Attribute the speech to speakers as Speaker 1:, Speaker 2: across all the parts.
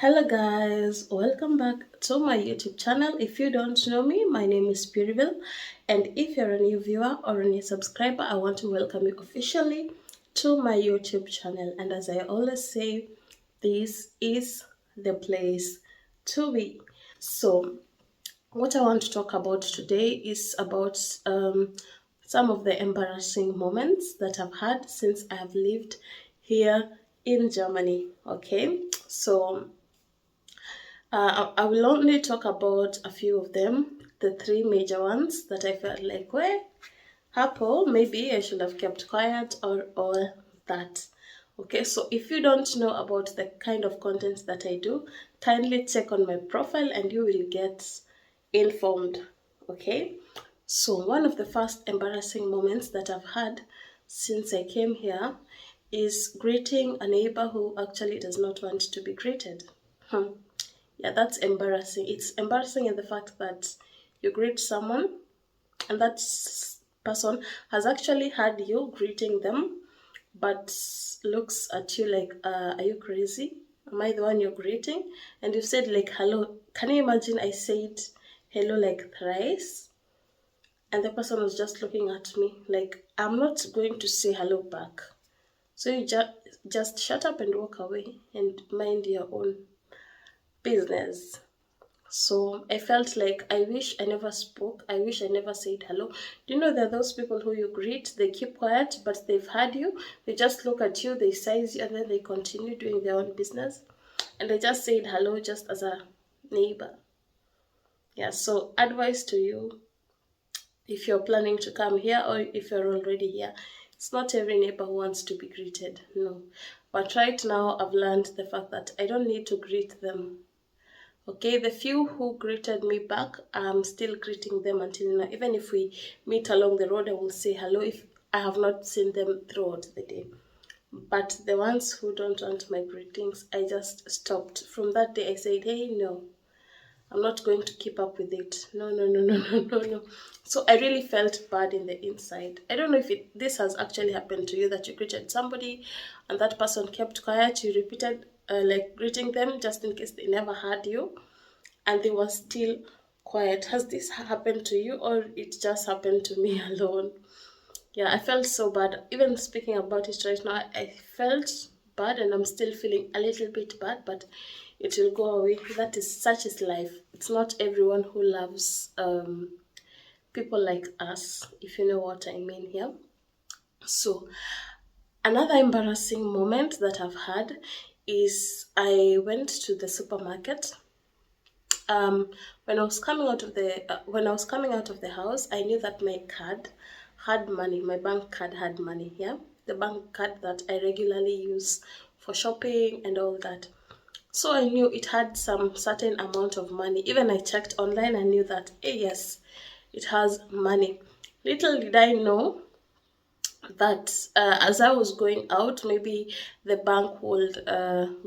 Speaker 1: Hello guys, welcome back to my YouTube channel. If you don't know me, my name is Puriville, and if you're a new viewer or a new subscriber, I want to welcome you officially to my YouTube channel. And as I always say, this is the place to be. So what I want to talk about today is about some of the embarrassing moments that I've had since I have lived here in Germany. Okay, so I will only talk about a few of them, the three major ones that I felt like, well, Apple, maybe I should have kept quiet or all that. Okay, so if you don't know about the kind of content that I do, kindly check on my profile and you will get informed. Okay, so one of the first embarrassing moments that I've had since I came here is greeting a neighbor who actually does not want to be greeted. Hmm. Yeah, that's embarrassing. It's embarrassing in the fact that you greet someone and that person has actually had you greeting them, but looks at you like, are you crazy? Am I the one you're greeting? And you said like hello. Can you imagine I said hello like thrice? And the person was just looking at me like, I'm not going to say hello back. So you just shut up and walk away and mind your own business. So I felt like I wish I never spoke. I wish I never said hello. Do you know there are those people who you greet, they keep quiet, but they've had you. They just look at you, they size you, and then they continue doing their own business. And I just said hello just as a neighbor. Yeah, so advice to you, if you're planning to come here or if you're already here, it's not every neighbor who wants to be greeted. No. But right now I've learned the fact that I don't need to greet them. Okay, the few who greeted me back, I'm still greeting them until now. Even if we meet along the road, I will say hello if I have not seen them throughout the day. But the ones who don't want my greetings, I just stopped. From that day, I said, hey, no, I'm not going to keep up with it. No, no, no, no, no, no, no. So I really felt bad in the inside. I don't know if this has actually happened to you, that you greeted somebody and that person kept quiet. You repeated like greeting them just in case they never heard you and they were still quiet. Has this happened to you or it just happened to me alone? Yeah, I felt so bad. Even speaking about it right now, I felt bad and I'm still feeling a little bit bad, but it will go away. That is such is life. It's not everyone who loves people like us, if you know what I mean here. So another embarrassing moment that I've had is I went to the supermarket. When I was coming out of the house, I knew that my card had money. My bank card had money. Yeah, the bank card that I regularly use for shopping and all that. So I knew it had some certain amount of money. Even I checked online and knew that, yes, it has money. Little did I know that as I was going out, maybe the bank would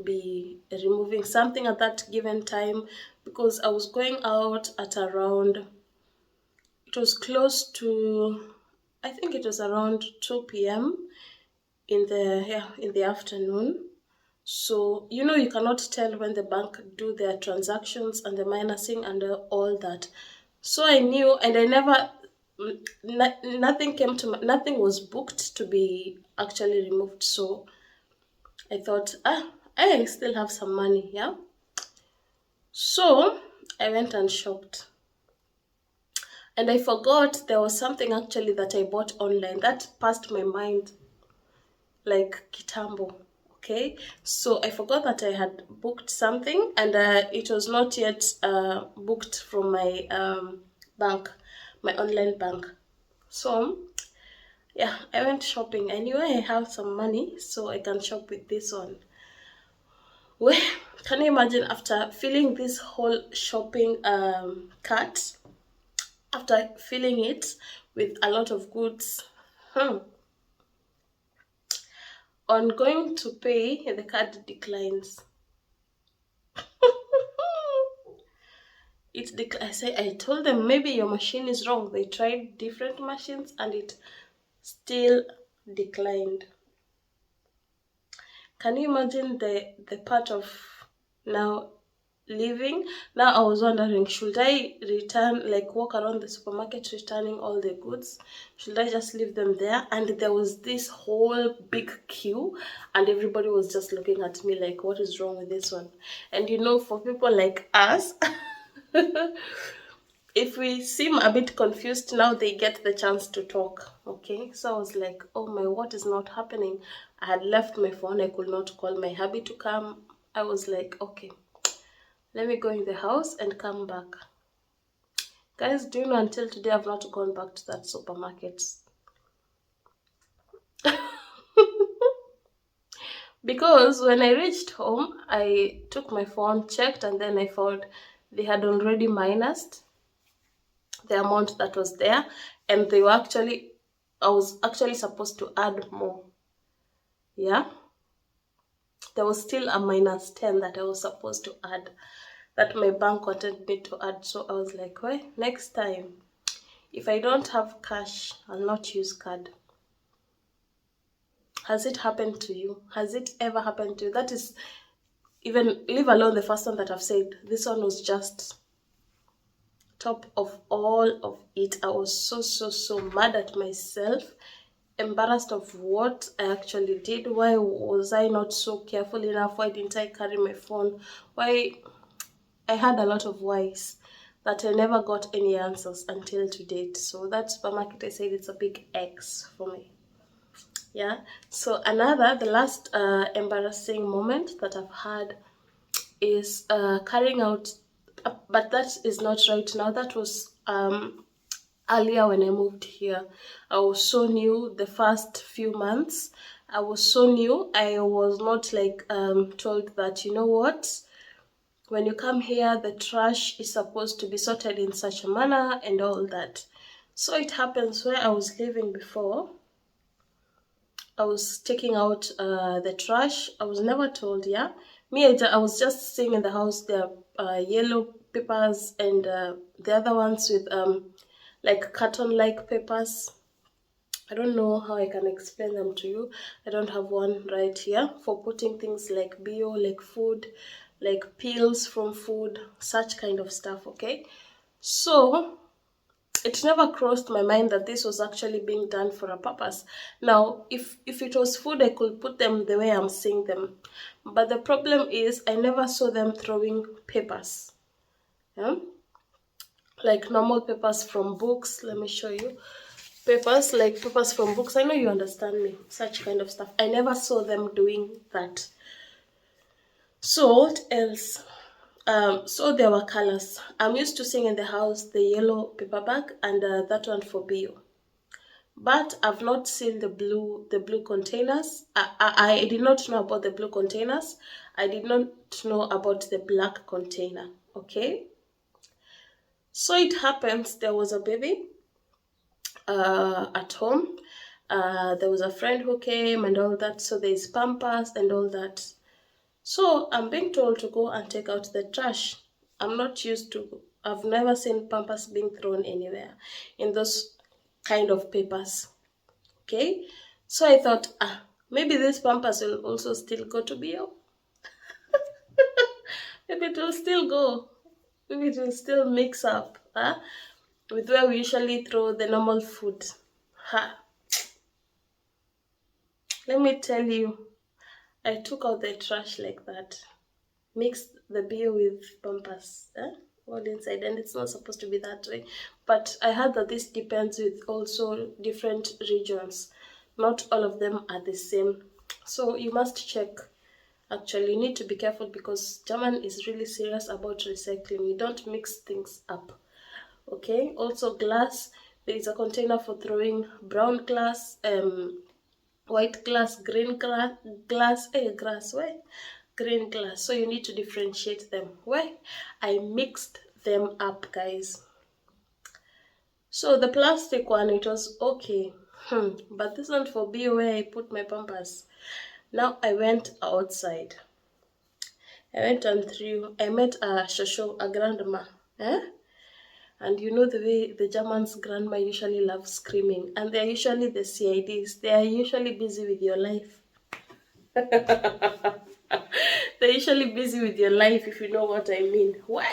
Speaker 1: be removing something at that given time, because I was going out at around, it was close to, I think it was around 2 p.m. in the afternoon. So you cannot tell when the bank do their transactions and the minusing and all that. So I knew, and I never, nothing came to nothing was booked to be actually removed. So I thought, I still have some money, yeah. So I went and shopped, and I forgot there was something actually that I bought online that passed my mind like kitambo. Okay, so I forgot that I had booked something, and it was not yet booked from my bank, my online bank. So yeah, I went shopping. I knew I have some money, so I can shop with this one. Well, can you imagine after filling this whole shopping cart, after filling it with a lot of goods, on going to pay, the card declines. I told them maybe your machine is wrong. They tried different machines and it still declined. Can you imagine the part of Now, leaving, now I was wondering, should I return, like walk around the supermarket returning all the goods? Should I just leave them there? And there was this whole big queue, and everybody was just looking at me like, what is wrong with this one? And you know, for people like us, if we seem a bit confused, now they get the chance to talk. Okay, so I was like, oh my, what is not happening? I had left my phone, I could not call my hubby to come. I was like, okay, let me go in the house and come back. Guys, do you know, until today I've not gone back to that supermarket. Because when I reached home, I took my phone, checked, and then I found they had already minused the amount that was there, and they were actually, I was actually supposed to add more. Yeah, there was still a -10 that I was supposed to add, that my bank wanted me to add. So I was like, well, next time, if I don't have cash, I'll not use card. Has it happened to you? Has it ever happened to you? That is, even leave alone the first one that I've said. This one was just top of all of it. I was so mad at myself, embarrassed of what I actually did. Why was I not so careful enough? Why didn't I carry my phone? Why? I had a lot of whys that I never got any answers until to date. So that supermarket, I said, it's a big X for me. Yeah, so the last embarrassing moment that I've had is carrying out, but that is not right now. That was earlier when I moved here. I was so new the first few months. I was so new. I was not like told that, you know what, when you come here, the trash is supposed to be sorted in such a manner and all that. So it happens where I was living before, I was taking out the trash. I was never told, yeah. I was just seeing in the house there yellow papers and the other ones with like carton-like papers. I don't know how I can explain them to you. I don't have one right here for putting things like bio, like food, like peels from food, such kind of stuff, okay? So it never crossed my mind that this was actually being done for a purpose. Now, if it was food, I could put them the way I'm seeing them. But the problem is I never saw them throwing papers. Yeah? Like normal papers from books. Let me show you. Papers, like papers from books. I know you understand me. Such kind of stuff. I never saw them doing that. So what else? So there were colors. I'm used to seeing in the house the yellow paper bag and that one for bio. But I've not seen the blue containers. I did not know about the blue containers. I did not know about the black container. Okay. So it happens there was a baby at home. There was a friend who came and all that. So there's Pampers and all that. So I'm being told to go and take out the trash. I'm not used to, I've never seen Pampers being thrown anywhere in those kind of papers. Okay, so I thought, maybe this Pampers will also still go to bio. Maybe it will still go. Maybe it will still mix up with where we usually throw the normal food. Ha. Let me tell you, I took out the trash like that, mixed the beer with Pampers, all inside, and it's not supposed to be that way. But I heard that this depends with also different regions. Not all of them are the same. So you must check. Actually, you need to be careful because German is really serious about recycling. We don't mix things up. Okay, also glass. There is a container for throwing brown glass, white glass, green glass, why? Green glass. So you need to differentiate them. Why? I mixed them up, guys. So the plastic one, it was okay. But this one for B where I put my Pampers. Now I went outside. I went and through. I met a shosho, a grandma. And you know the way the Germans' grandma usually love screaming. And they're usually the CIDs. They are usually busy with your life. They're usually busy with your life, if you know what I mean. Why?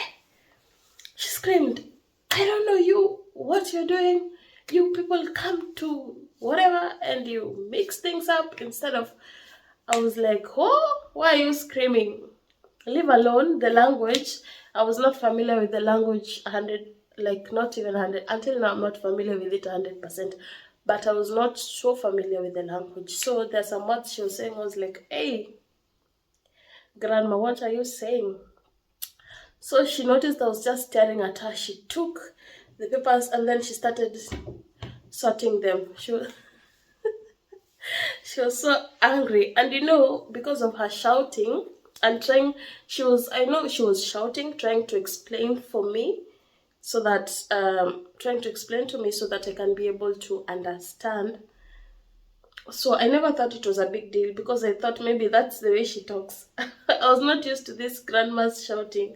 Speaker 1: She screamed, I don't know you, what you're doing. You people come to whatever and you mix things up instead of. I was like, oh, why are you screaming? Leave alone the language. I was not familiar with the language 100, like not even 100. Until now, I'm not familiar with it 100%. But I was not so familiar with the language. So there's some words she was saying. I was like, hey, grandma, what are you saying? So she noticed I was just staring at her. She took the papers and then she started sorting them. She was so angry, and because of her shouting and trying, I know she was shouting, trying to explain for me, so that trying to explain to me so that I can be able to understand. So I never thought it was a big deal because I thought maybe that's the way she talks. I was not used to this grandma's shouting,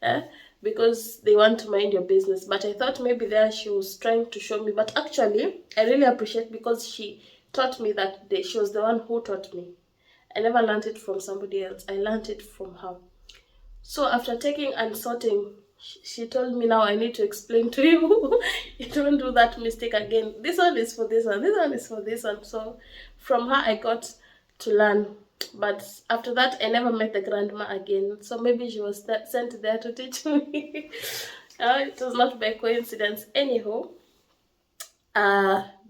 Speaker 1: eh? Because they want to mind your business. But I thought maybe there she was trying to show me. But actually, I really appreciate because she taught me that day. She was the one who taught me. I never learned it from somebody else. I learned it from her. So after taking and sorting, she told me, now I need to explain to you. You don't do that mistake again. This one is for this one. This one is for this one. So from her, I got to learn. But after that, I never met the grandma again. So maybe she was sent there to teach me. It was not by coincidence. Anyhow,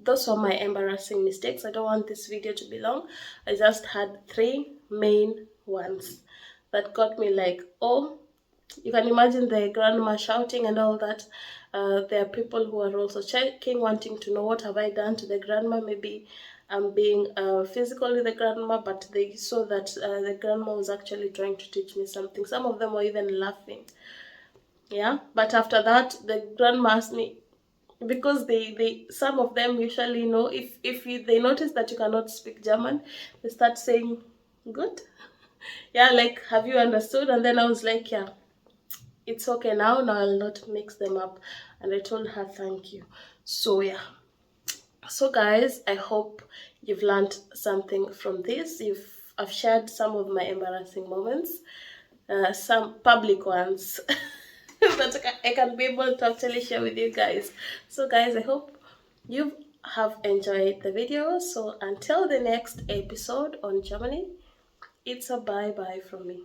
Speaker 1: those were my embarrassing mistakes. I don't want this video to be long. I just had 3 main ones that got me like, oh, you can imagine the grandma shouting and all that. There are people who are also checking, wanting to know what have I done to the grandma. Maybe I'm being physical with the grandma, but they saw that the grandma was actually trying to teach me something. Some of them were even laughing. Yeah, but after that, the grandma asked me, because they some of them usually know, if they notice that you cannot speak German, they start saying good. Yeah, like, have you understood? And then I was like, yeah, it's okay now. I'll not mix them up. And I told her thank you. So yeah, so guys, I hope you've learned something from this. I've shared some of my embarrassing moments, some public ones that I can be able to actually share with you guys. So guys, I hope you have enjoyed the video. So until the next episode on Germany, it's a bye bye from me.